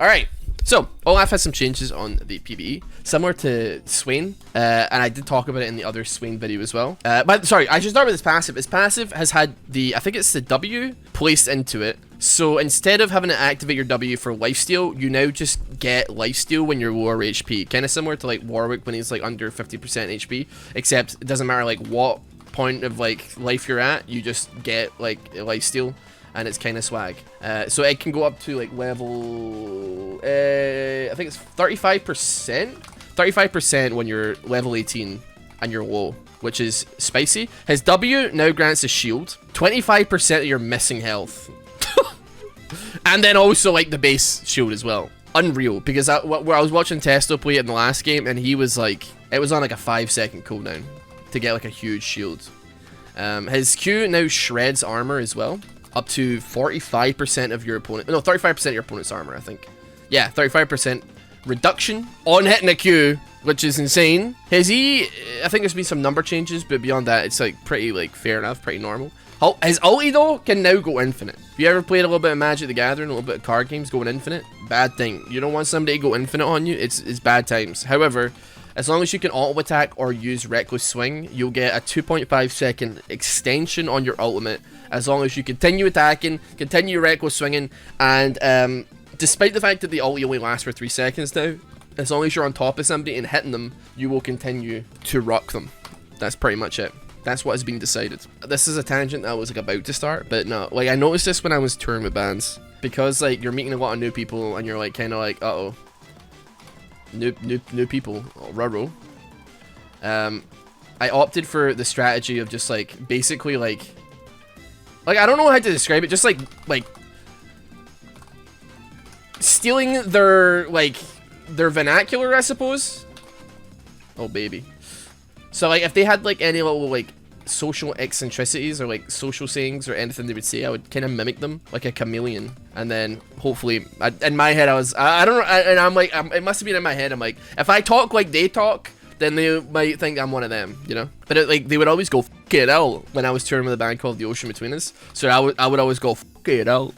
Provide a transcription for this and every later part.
Alright, so Olaf has some changes on the PvE, similar to Swain, and I did talk about it in the other Swain video as well. But sorry, I should start with his passive. His passive has had the, I think it's the W placed into it. So instead of having to activate your W for lifesteal, you now just get lifesteal when you're lower HP. Kind of similar to like Warwick when he's like under 50% HP, except it doesn't matter like what point of like life you're at, you just get like lifesteal. And it's kind of swag. So it can go up to like level, I think it's 35%? 35% when you're level 18 and you're low, which is spicy. His W now grants a shield, 25% of your missing health. And then also like the base shield as well. Unreal, because where I was watching Testo play it in the last game, and he was like, it was on like a 5-second cooldown to get like a huge shield. His Q now shreds armor as well. Up to 45% of your opponent, no, 35% of your opponent's armor, I think. Yeah, 35% reduction on hitting a Q, which is insane. His E, I think there's been some number changes, but beyond that, it's like pretty like fair enough, pretty normal. His ulti though can now go infinite. If you ever played a little bit of Magic the Gathering, a little bit of card games, going infinite, bad thing. You don't want somebody to go infinite on you, it's bad times. However, as long as you can auto attack or use reckless swing, you'll get a 2.5-second extension on your ultimate. As long as you continue attacking, continue reckless swinging, and despite the fact that the ulti only lasts for 3 seconds now, as long as you're on top of somebody and hitting them, you will continue to rock them. That's pretty much it. That's what has been decided. This is a tangent that I was like about to start, but no, like I noticed this when I was touring with bands, because like you're meeting a lot of new people and you're like kind of like, uh-oh. New people, rural. I opted for the strategy of just like basically like I don't know how to describe it, just like stealing their vernacular, I suppose. Oh baby. So like if they had like any little like social eccentricities or like social sayings or anything they would say, I would kind of mimic them like a chameleon, and then hopefully in my head I don't know, and I'm like it must have been in my head, I'm like, if I talk like they talk, then they might think I'm one of them, you know. But like they would always go "F it out" when I was touring with a band called The Ocean Between Us, so I would always go "F it out."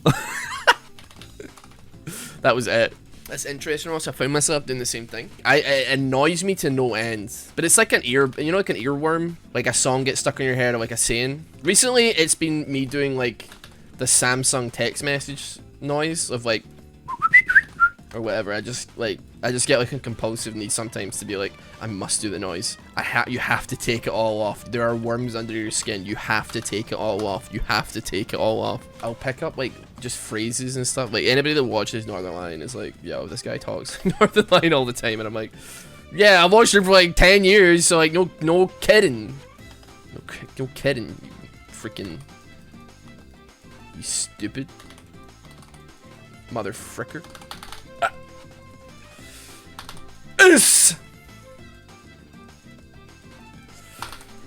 That was it. That's interesting. Also, I found myself doing the same thing. It annoys me to no end. But it's like an like an earworm. Like a song gets stuck in your head or like a saying. Recently, it's been me doing like the Samsung text message noise of like or whatever. I just get like a compulsive need sometimes to be like, I must do the noise. You have to take it all off. There are worms under your skin. You have to take it all off. You have to take it all off. I'll pick up like just phrases and stuff. Like anybody that watches Northern Line is like, yo, this guy talks Northern Line all the time, and I'm like, yeah, I've watched it for like 10 years, so like no kidding. No kidding, you freaking, you stupid mother fricker.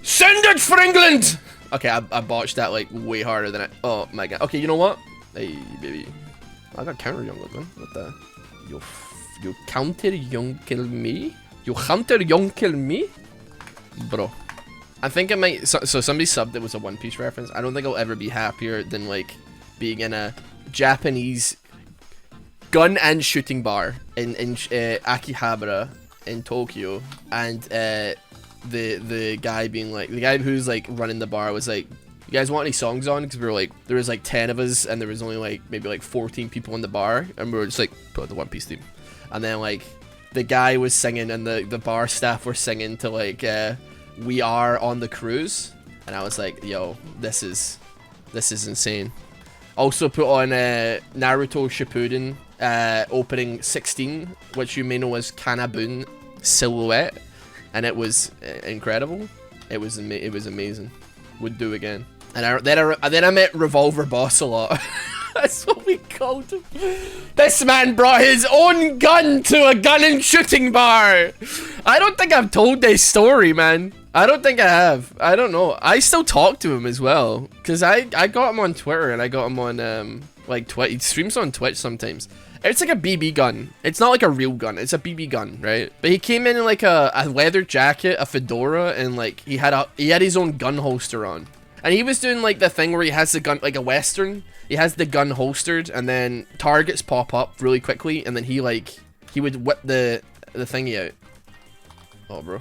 Send it for England! Okay, I botched that like way harder than oh my god. Okay, you know what? Hey, baby. I got counter young looking. What the? You counter young kill me? You counter young kill me? Bro. I think it might, so somebody subbed it was a One Piece reference. I don't think I'll ever be happier than like being in a Japanese gun and shooting bar in Akihabara in Tokyo, and the guy being like, the guy who's like running the bar was like, you guys want any songs on? Because we were like, there was like 10 of us and there was only like maybe like 14 people in the bar, and we were just like, put on the One Piece theme. And then like the guy was singing and the bar staff were singing to like We Are on the Cruise, and I was like, yo, this is insane. Also put on Naruto Shippuden opening 16, which you may know as Kanabun Silhouette, and it was incredible. It was amazing. Would do again. And then I met Revolver Boss a lot. That's what we called him. This man brought his own gun to a gun and shooting bar. I don't think I've told this story, man. I don't think I have. I don't know. I still talk to him as well, because I got him on Twitter, and I got him on like Twitch. He streams on Twitch sometimes. It's like a BB gun. It's not like a real gun. It's a BB gun, right? But he came in like a leather jacket, a fedora, and like he had his own gun holster on. And he was doing like the thing where he has the gun, like a Western. He has the gun holstered, and then targets pop up really quickly, and then he would whip the thingy out. Oh, bro.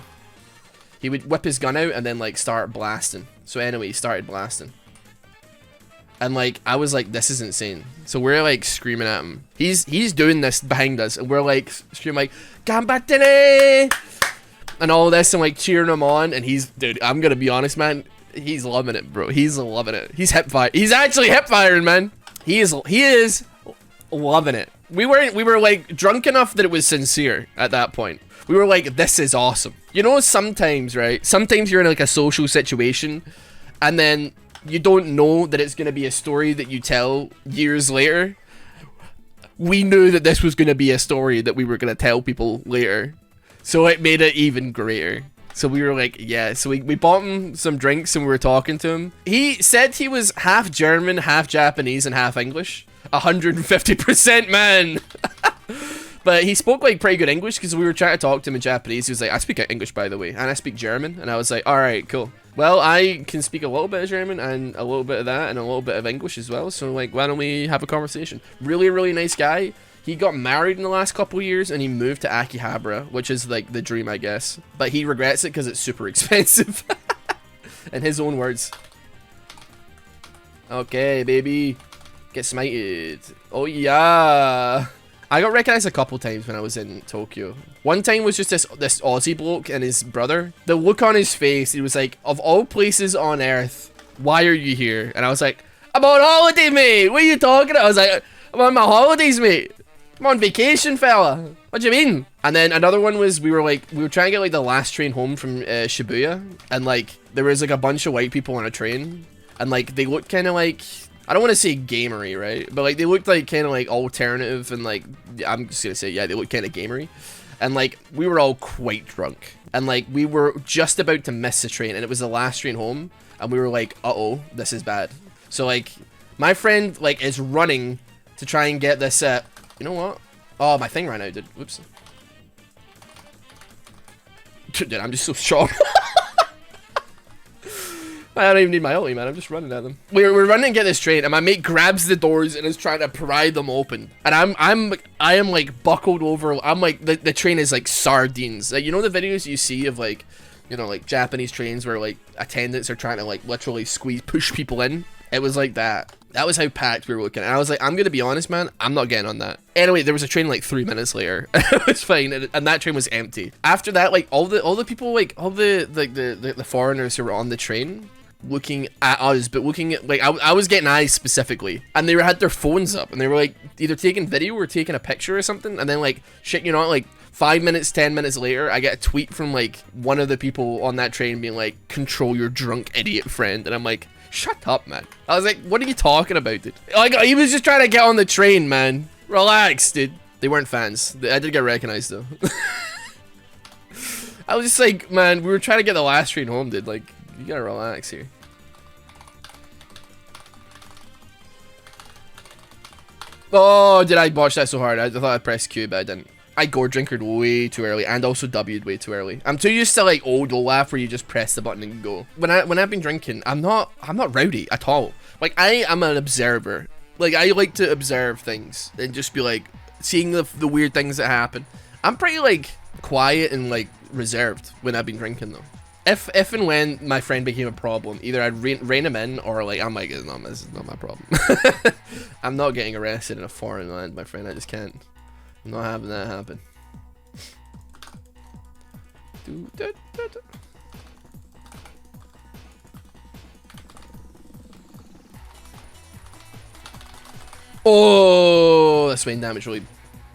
He would whip his gun out and then like start blasting. So anyway, he started blasting. And like I was like, this is insane. So we're like screaming at him. He's doing this behind us, and we're like screaming like Gambatene and all this, and like cheering him on. And dude, I'm gonna be honest, man. He's loving it, bro. He's loving it. He's hip fire. He's actually hip firing, man. He is loving it. We were like drunk enough that it was sincere at that point. We were like, this is awesome. You know, sometimes, right? Sometimes you're in like a social situation, and then you don't know that it's gonna be a story that you tell years later. We knew that this was gonna be a story that we were gonna tell people later, so it made it even greater. So we were like, yeah. So we bought him some drinks and we were talking to him. He said he was half German, half Japanese, and half English. 150%, man. But he spoke like pretty good English because we were trying to talk to him in Japanese. He was like, I speak English, by the way, and I speak German. And I was like, all right, cool. Well, I can speak a little bit of German and a little bit of that and a little bit of English as well. So like, why don't we have a conversation? Really, really nice guy. He got married in the last couple of years and he moved to Akihabara, which is like the dream, I guess. But he regrets it because it's super expensive. In his own words. Okay, baby. Get smited. Oh, yeah. I got recognized a couple times when I was in Tokyo. One time was just this Aussie bloke and his brother. The look on his face, he was like, of all places on earth, why are you here? And I was like, I'm on holiday, mate. What are you talking about? I was like, I'm on my holidays, mate. I'm on vacation, fella. What do you mean? And then another one was we were trying to get like the last train home from Shibuya, and like there was like a bunch of white people on a train, and like they looked kind of like, I don't want to say gamery, right? But like they looked like kind of like alternative, and like I'm just gonna say, yeah, they looked kind of gamery. And like we were all quite drunk, and like we were just about to miss the train, and it was the last train home, and we were like, uh-oh, this is bad. So like my friend like is running to try and get this you know what? Oh, my thing ran out, dude. Whoops. Dude, I'm just so strong. I don't even need my ulti, man. I'm just running at them. We're running to get this train, and my mate grabs the doors and is trying to pry them open. And I am like buckled over. I'm like the train is like sardines. Like, you know the videos you see of like, you know, like Japanese trains where like attendants are trying to like literally push people in. It was like that. That was how packed we were looking. And I was like, I'm gonna be honest, man, I'm not getting on that. Anyway, there was a train like 3 minutes later. It was fine, and that train was empty. After that, like all the people, like all the foreigners who were on the train looking at us, but looking at like I was getting eyes specifically, and they had their phones up and they were like either taking video or taking a picture or something. And then like shit, you know, like 5 minutes, 10 minutes later, I get a tweet from like one of the people on that train being like, "Control your drunk idiot friend," and I'm like, shut up, man. I was like, what are you talking about, dude? Like, he was just trying to get on the train, man. Relax, dude. They weren't fans. I did get recognized, though. I was just like, man, we were trying to get the last train home, dude. Like, you gotta relax here. Oh, did I botch that so hard? I thought I pressed Q, but I didn't. I gore drinkered way too early and also W'd way too early. I'm too used to like old Olaf where you just press the button and go. When I've been drinking, I'm not rowdy at all. Like I am an observer. Like I like to observe things and just be like seeing the weird things that happen. I'm pretty like quiet and like reserved when I've been drinking though. If and when my friend became a problem, either I'd rein him in or like I'm like, no, this is not my problem. I'm not getting arrested in a foreign land, my friend. I just can't. I'm not having that happen. Oh, the Swain damage really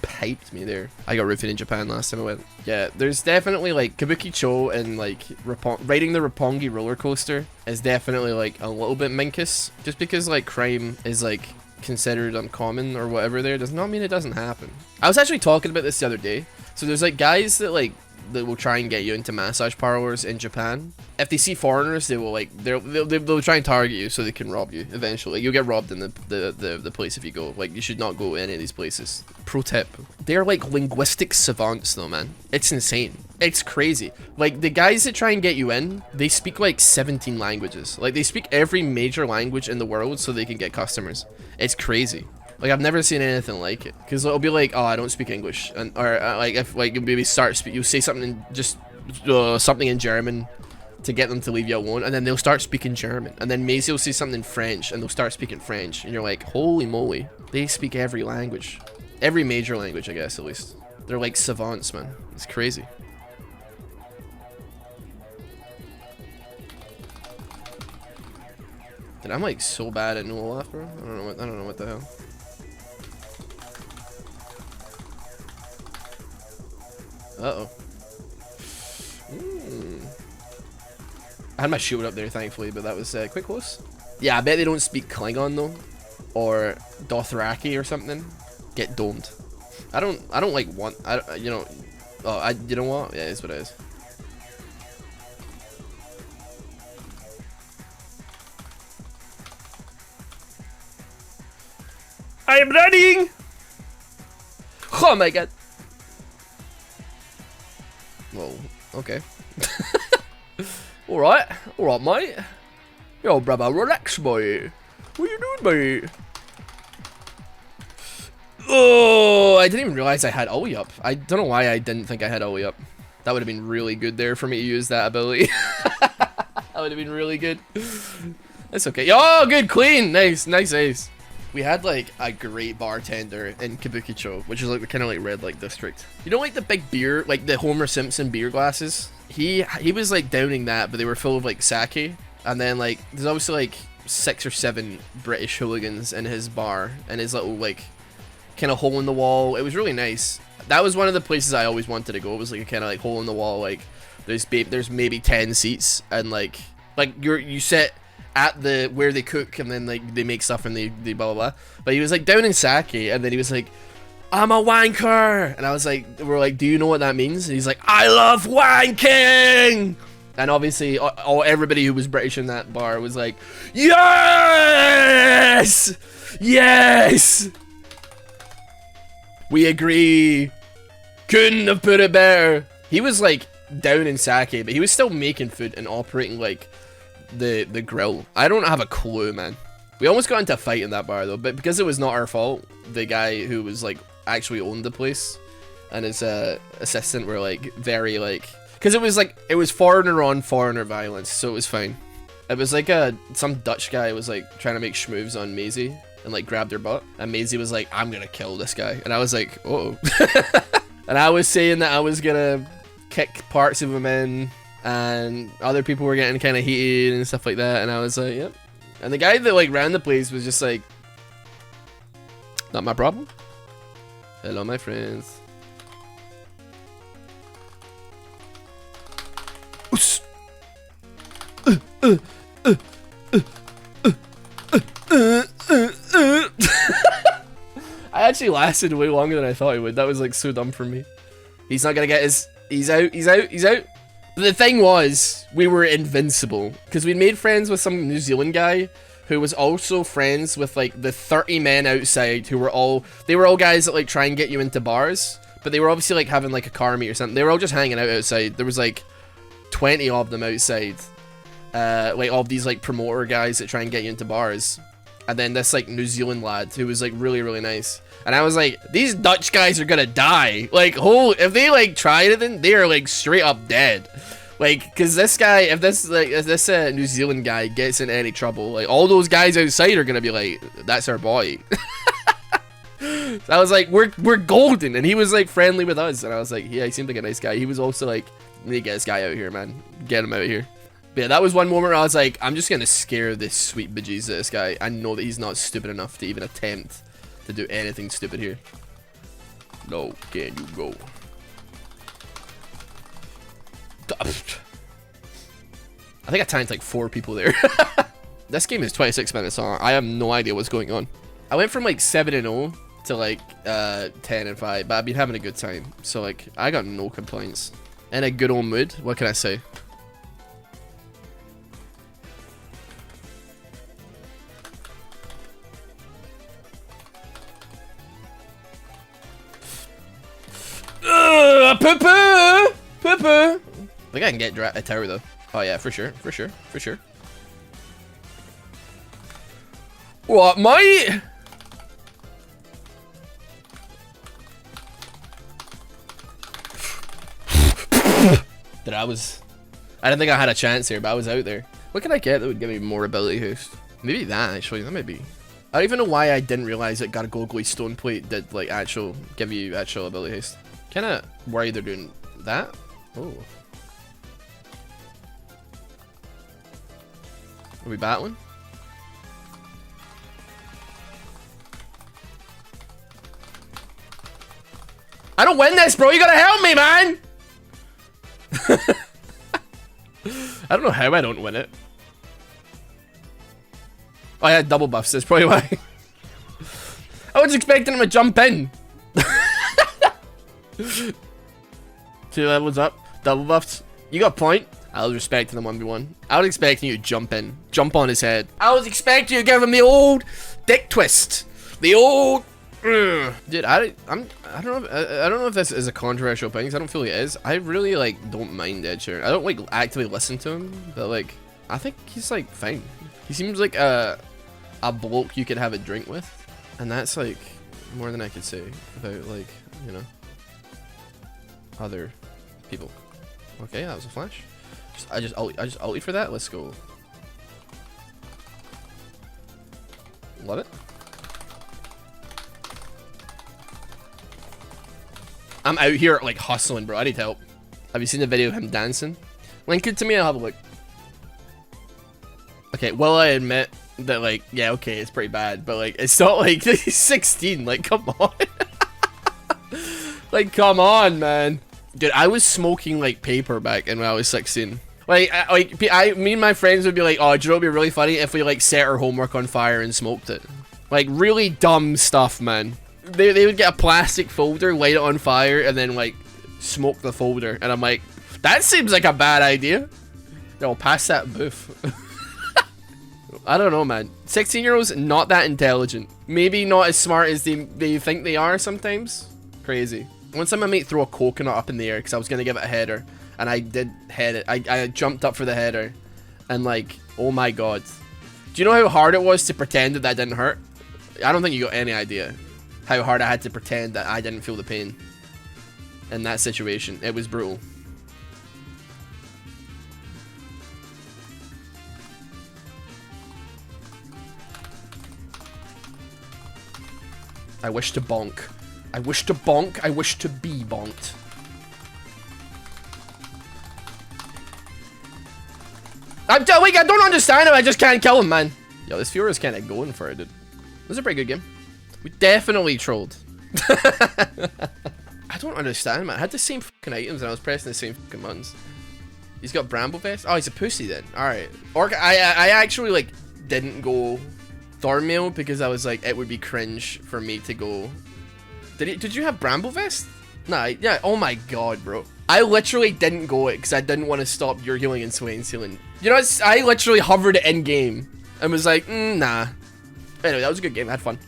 piped me there. I got roofied in Japan last time I went. Yeah, there's definitely like Kabuki-cho and like riding the Roppongi roller coaster is definitely like a little bit minkus. Just because like crime is like considered uncommon or whatever there does not mean it doesn't happen. I was actually talking about this the other day. So there's like guys that like that will try and get you into massage parlors in Japan. If they see foreigners, they will like they'll try and target you so they can rob you eventually. Like, you'll get robbed in the place if you go. Like, you should not go in any of these places. Pro tip: they're like linguistic savants though, man. It's insane. It's crazy. Like, the guys that try and get you in, they speak like 17 languages. Like, they speak every major language in the world so they can get customers. It's crazy. Like, I've never seen anything like it. Because it'll be like, oh, I don't speak English. And or like, if like you maybe you say something something in German to get them to leave you alone, and then they'll start speaking German. And then Maisie will say something in French, and they'll start speaking French. And you're like, holy moly. They speak every language. Every major language, I guess, at least. They're like savants, man. It's crazy. Dude, I'm like so bad at Olaf, bro. I don't know what the hell. Uh-oh. I had my shield up there, thankfully, but that was quite close. Yeah, I bet they don't speak Klingon though, or Dothraki or something. Get domed. I don't like want. You know. Oh, you know what? Yeah, it's what it is. I am running. Oh my god. Whoa, okay. Alright, mate. Yo, brother, relax, boy. What are you doing, mate? Oh, I didn't even realize I had Ollie up. I don't know why I didn't think I had Ollie up. That would have been really good there for me to use that ability. That would have been really good. That's okay. Oh, good, clean. Nice ace. We had like a great bartender in Kabukicho, which is like the kind of like red light district. You know, like the big beer, like the Homer Simpson beer glasses? He was like downing that, but they were full of like sake. And then like there's obviously like 6 or 7 British hooligans in his bar, and his little like kind of hole in the wall. It was really nice. That was one of the places I always wanted to go. It was like a kind of like hole in the wall. Like there's maybe 10 seats, and like you sit at the where they cook, and then like they make stuff and they blah blah blah. But he was like down in sake, and then he was like, I'm a wanker, and I was like, we're like, do you know what that means? And he's like, I love wanking. And obviously everybody who was British in that bar was like, yes, yes, we agree, couldn't have put it better. He was like down in sake, but he was still making food and operating like the grill. I don't have a clue, man. We almost got into a fight in that bar though, but because it was not our fault, the guy who was like actually owned the place and his assistant were like very like, because it was foreigner on foreigner violence, so it was fine. It was like some Dutch guy was like trying to make schmoves on Maisie and like grabbed her butt, and Maisie was like, I'm gonna kill this guy, and I was like, oh. And I was saying that I was gonna kick parts of him in, and other people were getting kind of heated and stuff like that, and I was like, yep. And the guy that like ran the place was just like, not my problem. Hello, my friends. I actually lasted way longer than I thought he would. That was like so dumb for me. He's not gonna get his. He's out. But the thing was, we were invincible because we'd made friends with some New Zealand guy who was also friends with like the 30 men outside who were all guys that like try and get you into bars, but they were obviously like having like a car meet or something. They were all just hanging out outside. There was like 20 of them outside, like all of these like promoter guys that try and get you into bars. And then this like New Zealand lad who was like really, really nice. And I was like, these Dutch guys are gonna die. Like, if they like try anything, they are like straight up dead. Like, cause this guy, if this New Zealand guy gets in any trouble, like all those guys outside are gonna be like, that's our boy. So I was like, we're golden. And he was like friendly with us. And I was like, yeah, he seemed like a nice guy. He was also like, we need to get this guy out here, man. Get him out here. But yeah, that was one moment where I was like, I'm just gonna scare this sweet bejesus of this guy. I know that he's not stupid enough to even attempt to do anything stupid here. No, can you go? I think I tanked like 4 people there. This game is 26 minutes long. I have no idea what's going on. I went from like 7-0 to like 10-5, but I've been having a good time. So like, I got no complaints. In a good old mood. What can I say? Poo-poo! Poo-poo! I think I can get a tower though. Oh yeah, for sure, for sure, for sure. What, mate? Dude, I didn't think I had a chance here, but I was out there. What can I get that would give me more ability boost? Maybe that, actually. That might be. I don't even know why I didn't realize that Gargoyle Stone Plate did, like, give you actual ability haste. Kinda worried they're doing that. Oh. Are we battling? I don't win this, bro. You gotta help me, man. I don't know how I don't win it. Oh, I had double buffs. That's probably why. I was expecting him to jump in. 2 levels up. Double buffs. You got a point. I was respecting him 1v1. I was expecting you to jump in. Jump on his head. I was expecting you to give him the old dick twist. The old... Dude, I don't know if this is a controversial opinion, because I don't feel like it is. I really, like, don't mind Ed Sheeran. I don't, like, actively listen to him, but, like, I think he's, like, fine. He seems like a bloke you could have a drink with, and that's, like, more than I could say about, like, you know, other people. Okay, that was a flash. I just ulti for that. Let's go. Love it. I'm out here like hustling, bro. I need help. Have you seen the video of him dancing? Link it to me. I'll have a look. Okay, well, I admit that, like, yeah, okay, it's pretty bad, but like, it's not like he's 16. Like, come on. Like, come on, man. Dude, I was smoking like paper back when I was 16. Like, me and my friends would be like, oh, do you know what would be really funny if we like set our homework on fire and smoked it? Like, really dumb stuff, man. They would get a plastic folder, light it on fire, and then like smoke the folder. And I'm like, that seems like a bad idea. Yo, pass that booth. I don't know, man. 16-year-olds, not that intelligent. Maybe not as smart as they think they are sometimes. Crazy. One time my mate threw a coconut up in the air because I was going to give it a header. And I did head it. I jumped up for the header. And like, oh my god. Do you know how hard it was to pretend that didn't hurt? I don't think you got any idea how hard I had to pretend that I didn't feel the pain in that situation. It was brutal. I wish to bonk. I wish to bonk. I wish to be bonked. I don't understand him. I just can't kill him, man. Yo, this viewer is kind of going for it, dude. This is a pretty good game. We definitely trolled. I don't understand, man. I had the same fucking items and I was pressing the same fucking buttons. He's got Bramble Vest? Oh, he's a pussy then. Alright. Or I actually, like, didn't go Thornmail because I was like, it would be cringe for me to go. Did you have Bramble Vest? Nah, yeah. Oh my god, bro. I literally didn't go it because I didn't want to stop your healing and Swain's healing. You know, I literally hovered it in game and was like, nah. Anyway, that was a good game. I had fun.